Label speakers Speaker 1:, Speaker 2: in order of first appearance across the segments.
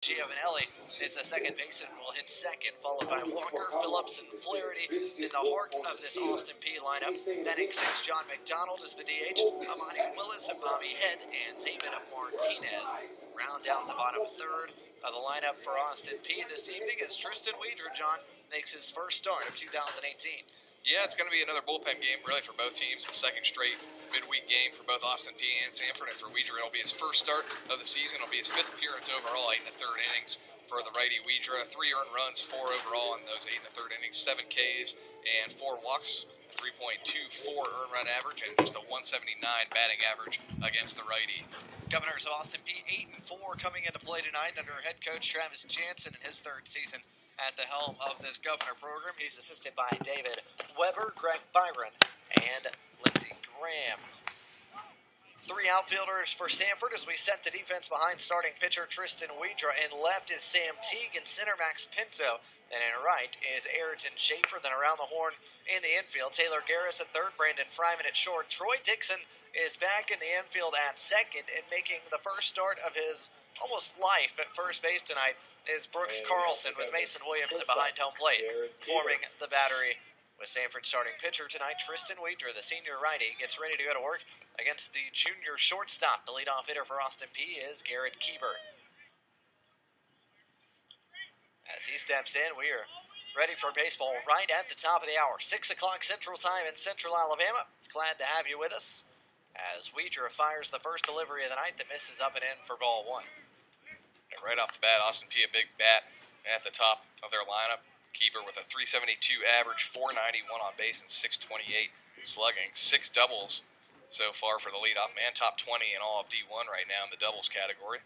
Speaker 1: Giovanelli is the second baseman, will hit second, followed by Walker, Phillips, and Flaherty in the heart of this Austin Peay lineup. Batting sixth, John McDonald is the DH, Amani Willis and Bobby Head, and David Martinez round out the bottom third of the lineup for Austin Peay this evening as Tristan Widra, John, makes his first start of 2018.
Speaker 2: Yeah, it's going to be another bullpen game, really, for both teams. The second straight midweek game for both Austin Peay and Samford. And for Widra, it'll be his first start of the season. It'll be his fifth appearance overall, 8 1/3 innings for the righty Widra. 3 earned runs, 4 overall in those 8 1/3 innings, 7 Ks and 4 walks, a 3.24 earned run average, and just a 179 batting average against the righty.
Speaker 1: Governors of Austin Peay 8-4 coming into play tonight under head coach Travis Jansen in his third season at the helm of this Governor program. He's assisted by David Weber, Greg Byron, and Lindsey Graham. 3 outfielders for Samford as we set the defense behind starting pitcher Tristan Widra. In left is Sam Teague, and center Max Pinto. And in right is Ayrton Schaefer. Then around the horn in the infield, Taylor Garris at third, Brandon Fryman at short. Troy Dixon is back in the infield at second, and making the first start of his almost life at first base tonight is Brooks Carlson with Mason Williamson behind home plate, forming the battery. With Samford starting pitcher tonight, Tristan Widra, the senior righty, gets ready to go to work against the junior shortstop. The leadoff hitter for Austin Peay is Garrett Keeber. As he steps in, we are ready for baseball right at the top of the hour. 6 o'clock Central Time in Central Alabama. Glad to have you with us as Widra fires the first delivery of the night that misses up and in for ball 1.
Speaker 2: And right off the bat, Austin Peay, a big bat at the top of their lineup. Keeper with a 372 average, 491 on base, and 628 slugging. 6 doubles so far for the leadoff man. Top 20 in all of D1 right now in the doubles category.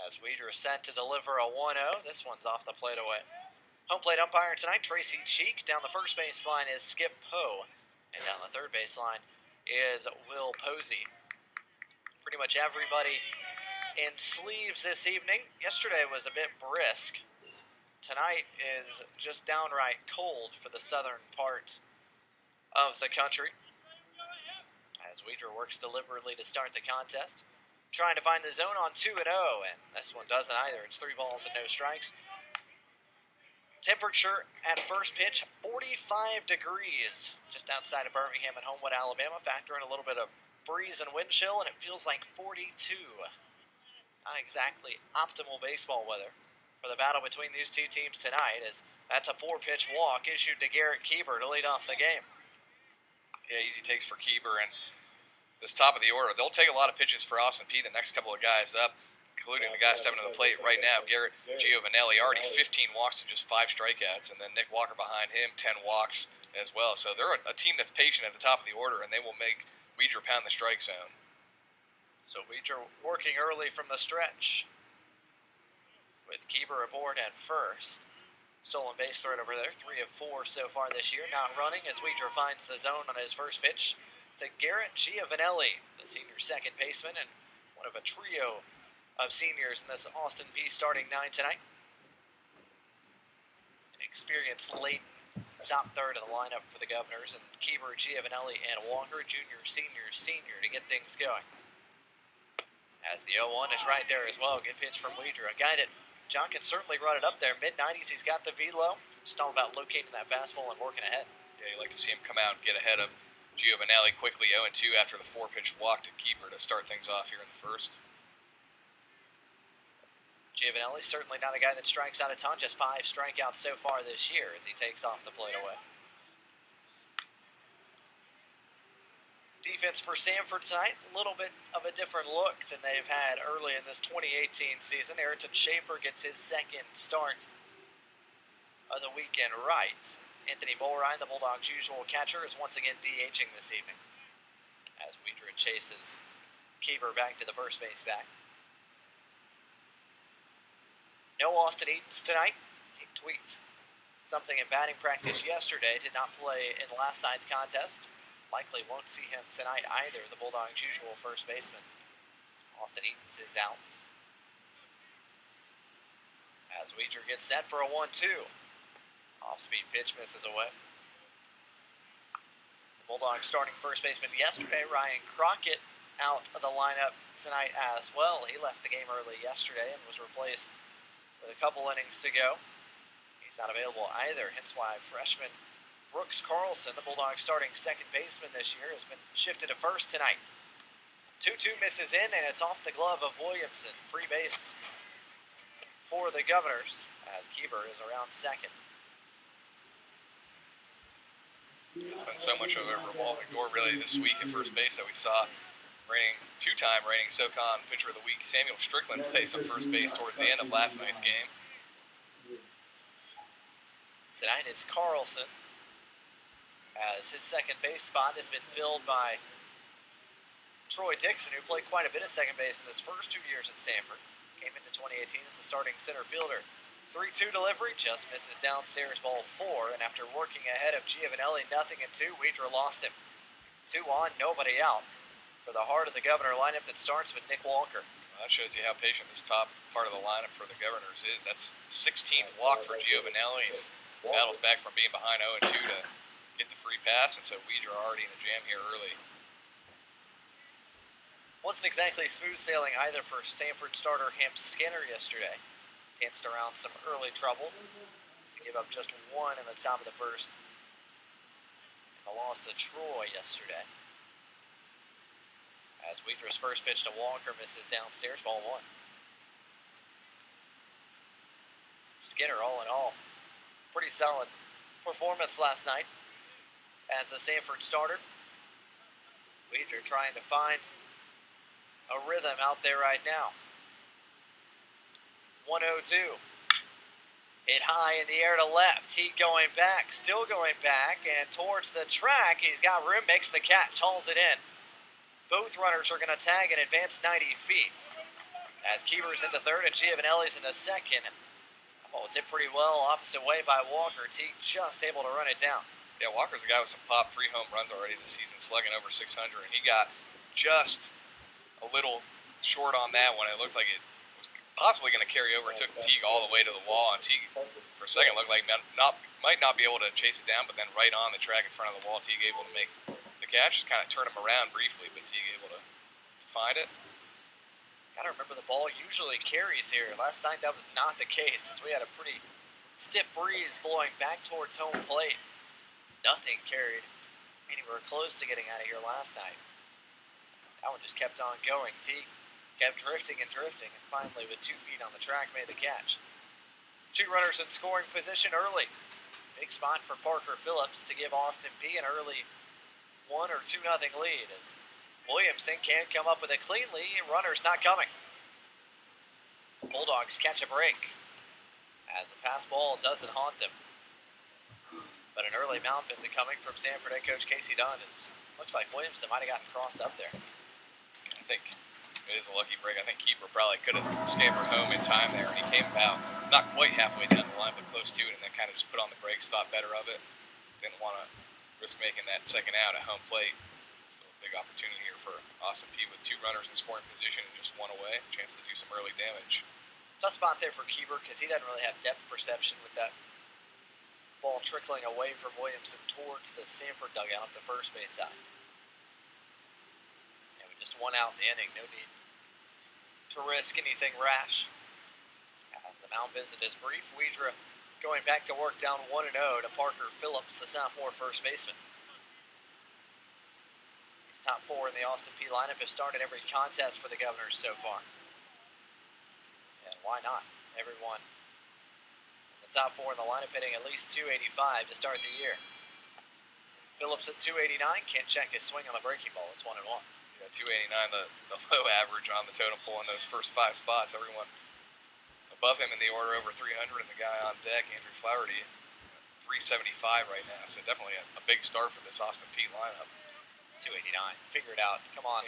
Speaker 1: As Widra is set to deliver a 1-0, this one's off the plate away. Home plate umpire tonight, Tracy Cheek. Down the first base line is Skip Poe. And down the third base line is Will Posey. Pretty much everybody in sleeves this evening. Yesterday was a bit brisk. Tonight is just downright cold for the southern part of the country. As Widra works deliberately to start the contest, trying to find the zone on 2-0, and this one doesn't either. It's 3 balls and no strikes. Temperature at first pitch, 45 degrees, just outside of Birmingham and Homewood, Alabama. Factor in a little bit of breeze and wind chill, and it feels like 42. Not exactly optimal baseball weather for the battle between these two teams tonight, as that's a 4-pitch walk issued to Garrett Keeber to lead off the game.
Speaker 2: Yeah, easy takes for Keeber, and this top of the order, they'll take a lot of pitches for Austin Peay, the next couple of guys up, including the guy stepping to the plate right now, Garrett Giovanelli, already 15 walks and just 5 strikeouts, and then Nick Walker behind him, 10 walks as well. So they're a team that's patient at the top of the order, and they will make Widra pound the strike zone.
Speaker 1: So Widra working early from the stretch, with Keeber aboard at first. Stolen base threat over there, 3 of 4 so far this year. Not running as Widra finds the zone on his first pitch to Garrett Giovanelli, the senior second baseman, and one of a trio of seniors in this Austin Peay starting 9 tonight. An experienced late top third of the lineup for the Governors, and Keeber, Giovanelli, and Walker, junior, senior to get things going. As the 0-1 is right there as well. Good pitch from Widra, a guy that John can certainly run it up there. Mid-90s, he's got the velo. Just all about locating that fastball and working ahead.
Speaker 2: Yeah, you like to see him come out and get ahead of Giovanelli quickly, 0-2 after the 4-pitch walk to Keeper to start things off here in the first.
Speaker 1: Giovanelli certainly not a guy that strikes out a ton, just 5 strikeouts so far this year as he takes off the plate away. Defense for Samford tonight, a little bit of a different look than they've had early in this 2018 season. Ayrton Schaefer gets his second start of the weekend right. Anthony Mulrine, the Bulldogs' usual catcher, is once again DHing this evening as Widra chases Keeber back to the first base back. No Austin Edens tonight. He tweaked something in batting practice yesterday, did not play in last night's contest. Likely won't see him tonight either, the Bulldogs' usual first baseman. Austin Edens is out. As Widra gets set for a 1-2. Off-speed pitch misses away. The Bulldogs starting first baseman yesterday, Ryan Crockett, out of the lineup tonight as well. He left the game early yesterday and was replaced with a couple innings to go. He's not available either, hence why freshman Brooks Carlson, the Bulldogs starting second baseman this year, has been shifted to first tonight. 2-2 misses in, and it's off the glove of Williamson. Free base for the Governors, as Keeber is around second.
Speaker 2: It's been so much of a revolving door really this week at first base that we saw two-time reigning SoCon Pitcher of the Week Samuel Strickland play some first base towards the end of last night's game.
Speaker 1: Tonight it's Carlson, as his second base spot has been filled by Troy Dixon, who played quite a bit of second base in his first 2 years at Samford. Came into 2018 as the starting center fielder. 3-2 delivery, just misses downstairs, ball 4, and after working ahead of Giovanelli 0-2, Widra lost him. 2 on, nobody out for the heart of the Governor lineup that starts with Nick Walker.
Speaker 2: Well, that shows you how patient this top part of the lineup for the Governors is. That's 16th walk for Giovanelli, and battles back from being behind 0-2 to get the free pass, and so Widra already in the jam here early.
Speaker 1: Wasn't exactly smooth sailing either for Samford starter Hamp Skinner yesterday. Danced around some early trouble to give up just 1 in the top of the first. And a loss to Troy yesterday. As Widra's first pitch to Walker misses downstairs, ball 1. Skinner, all in all, pretty solid performance last night as the Samford starter. Widra trying to find a rhythm out there right now. 1-0-2. Hit high in the air to left. He going back, still going back, and towards the track. He's got room, makes the catch, hauls it in. Both runners are going to tag and advance 90 feet. As Keever's in the third and Giovanelli's in the second. Oh, it's hit pretty well opposite way by Walker. Teague just able to run it down.
Speaker 2: Yeah, Walker's a guy with some pop 3 home runs already this season, slugging over 600, and he got just a little short on that one. It looked like it possibly going to carry over. It took Teague all the way to the wall, and Teague, for a second, looked like might not be able to chase it down, but then right on the track in front of the wall, Teague able to make the catch, just kind of turn him around briefly, but Teague able to find it.
Speaker 1: Gotta remember the ball usually carries here. Last night that was not the case, as we had a pretty stiff breeze blowing back towards home plate. Nothing carried anywhere close to getting out of here last night. That one just kept on going. Teague kept drifting, and finally with 2 feet on the track made the catch. 2 runners in scoring position early. Big spot for Parker Phillips to give Austin Peay an early 1 or 2-0 lead, as Williamson can't come up with a clean lead, and runners not coming. Bulldogs catch a break, as the pass ball doesn't haunt them. But an early mound visit coming from Samford head coach Casey Dunn, as looks like Williamson might have gotten crossed up there.
Speaker 2: I think it is a lucky break. I think Keeper probably could have scampered home in time there, and he came about not quite halfway down the line, but close to it, and then kind of just put on the brakes, thought better of it. Didn't want to risk making that second out at home plate. So a big opportunity here for Austin Peay with 2 runners in scoring position and just 1 away. A chance to do some early damage.
Speaker 1: Tough spot there for Keeper, because he doesn't really have depth perception with that ball trickling away from Williamson towards the Samford dugout, the first base side. And with just 1 out in the inning, no need to risk anything rash. As the mound visit is brief, Widra going back to work down 1-0 to Parker Phillips, the sophomore first baseman. These top 4 in the Austin Peay lineup have started every contest for the Governors so far. And why not? Everyone in the top 4 in the lineup hitting at least 285 to start the year. Phillips at 289, can't check his swing on the breaking ball. It's 1-1.
Speaker 2: 289, the low average on the totem pole in those first 5 spots. Everyone above him in the order over 300, and the guy on deck, Andrew Flaherty, 375 right now. So definitely a big start for this Austin Peay lineup.
Speaker 1: 289, figure it out. Come on.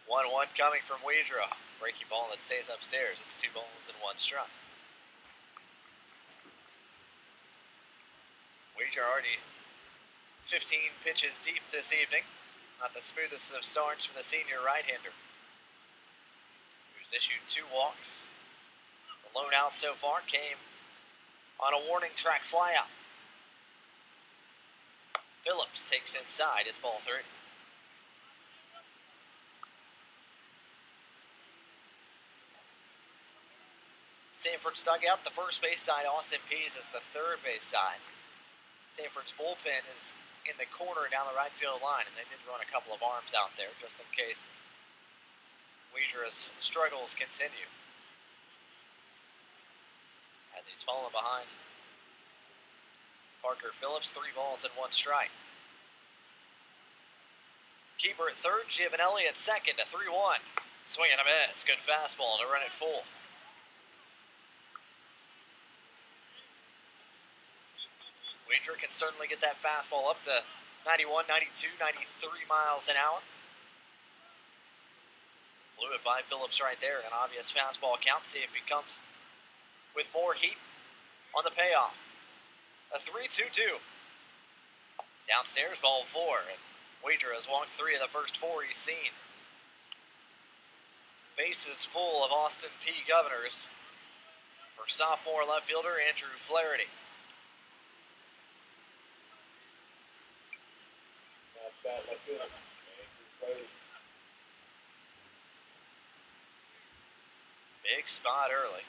Speaker 1: 1-1 coming from Widra. Breaking ball that stays upstairs. It's 2 balls and 1 strike. Widra already 15 pitches deep this evening. Not the smoothest of starts for the senior right-hander, who's issued 2 walks. The lone out so far came on a warning track flyout. Phillips takes inside. It's ball 3. Samford's dugout, the first base side. Austin Peay's is the third base side. Samford's bullpen is in the corner down the right field line, and they did run a couple of arms out there just in case Widra's struggles continue. As he's fallen behind Parker Phillips, 3 balls and 1 strike. Keeper at third, Giovanelli at second, a 3-1. Swing and a miss. Good fastball to run it full. Widra can certainly get that fastball up to 91, 92, 93 miles an hour. Blew it by Phillips right there. An obvious fastball count. See if he comes with more heat on the payoff. A 3-2-2. Downstairs, ball 4. And Widra has walked 3 of the first 4 he's seen. Bases full of Austin Peay Governors for sophomore left fielder Andrew Flaherty. Big spot early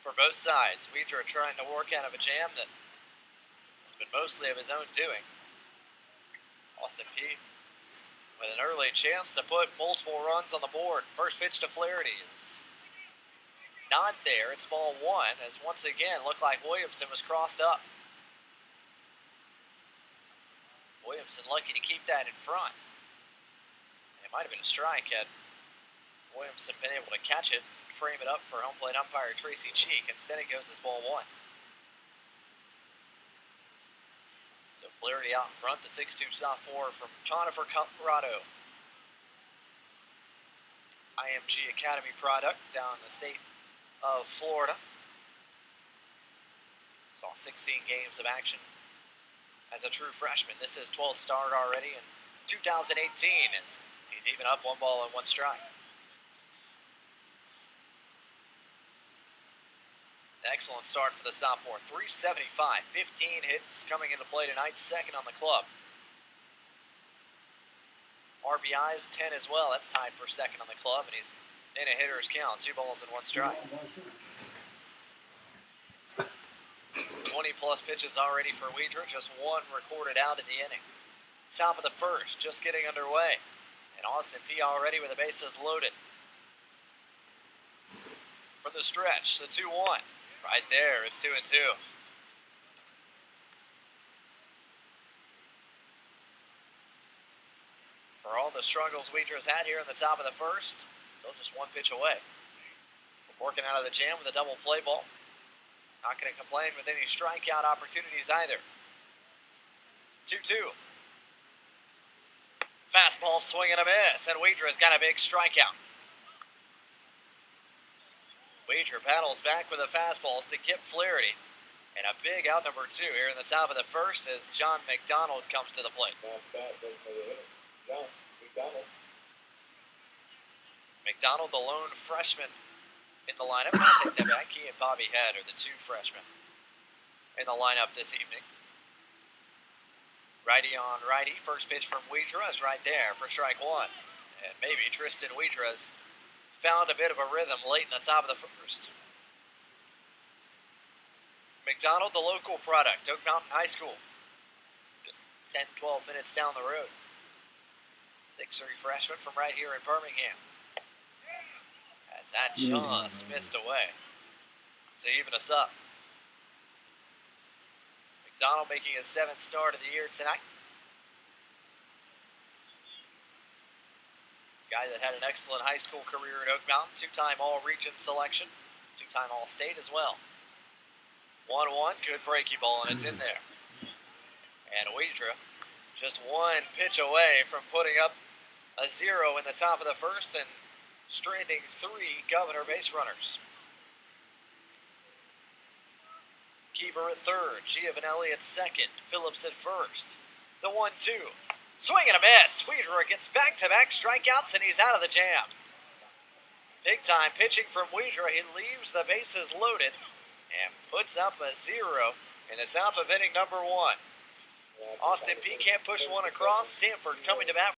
Speaker 1: for both sides. Widra trying to work out of a jam that has been mostly of his own doing. Austin Peay with an early chance to put multiple runs on the board. First pitch to Flaherty is not there. It's ball 1, as once again looked like Williamson was crossed up. Williamson lucky to keep that in front. It might have been a strike had Williamson been able to catch it, frame it up for home plate umpire Tracy Cheek. Instead it goes as ball 1. So Flaherty out in front, the 6'2" sophomore from Conifer, Colorado. IMG Academy product down in the state of Florida. Saw 16 games of action as a true freshman. This is 12th start already in 2018 as he's even up 1 ball and 1 strike. Excellent start for the sophomore. 375, 15 hits coming into play tonight, second on the club. RBIs, 10 as well. That's tied for second on the club, and he's in a hitter's count. 2 balls and 1 strike. 20-plus pitches already for Widra. Just 1 recorded out in the inning. Top of the first, just getting underway. And Austin Peay already with the bases loaded. From the stretch, the 2-1. Right there, it's 2-2. For all the struggles Widra's had here in the top of the first, still just 1 pitch away from working out of the jam with a double play ball. Not going to complain with any strikeout opportunities either. 2-2. Fastball, swing and a miss, and Widra's got a big strikeout. Widra paddles back with the fastballs to Kip Flaherty. And a big out number 2 here in the top of the first as John McDonald comes to the plate. McDonald, the lone freshman in the lineup. I'll take that back. He and Bobby Head are the 2 freshmen in the lineup this evening. Righty on righty. First pitch from Widra is right there for strike 1. And maybe Tristan Widra's found a bit of a rhythm late in the top of the first. McDonald, the local product, Oak Mountain High School. Just 10-12 minutes down the road. 6'3" freshman from right here in Birmingham. As that just missed away to even us up. McDonald making his 7th start of the year tonight. Guy that had an excellent high school career at Oak Mountain, 2-time All-Region selection, 2-time All-State as well. 1-1, good breaky ball, and it's in there. And Widra just 1 pitch away from putting up a 0 in the top of the first and stranding 3 Governor base runners. Keeper at third, Giovanelli at second, Phillips at first. The 1-2. Swing and a miss. Widra gets back-to-back strikeouts, and he's out of the jam. Big-time pitching from Widra. He leaves the bases loaded and puts up a 0 in the top of inning number 1. Austin Peay can't push one across. Samford coming to bat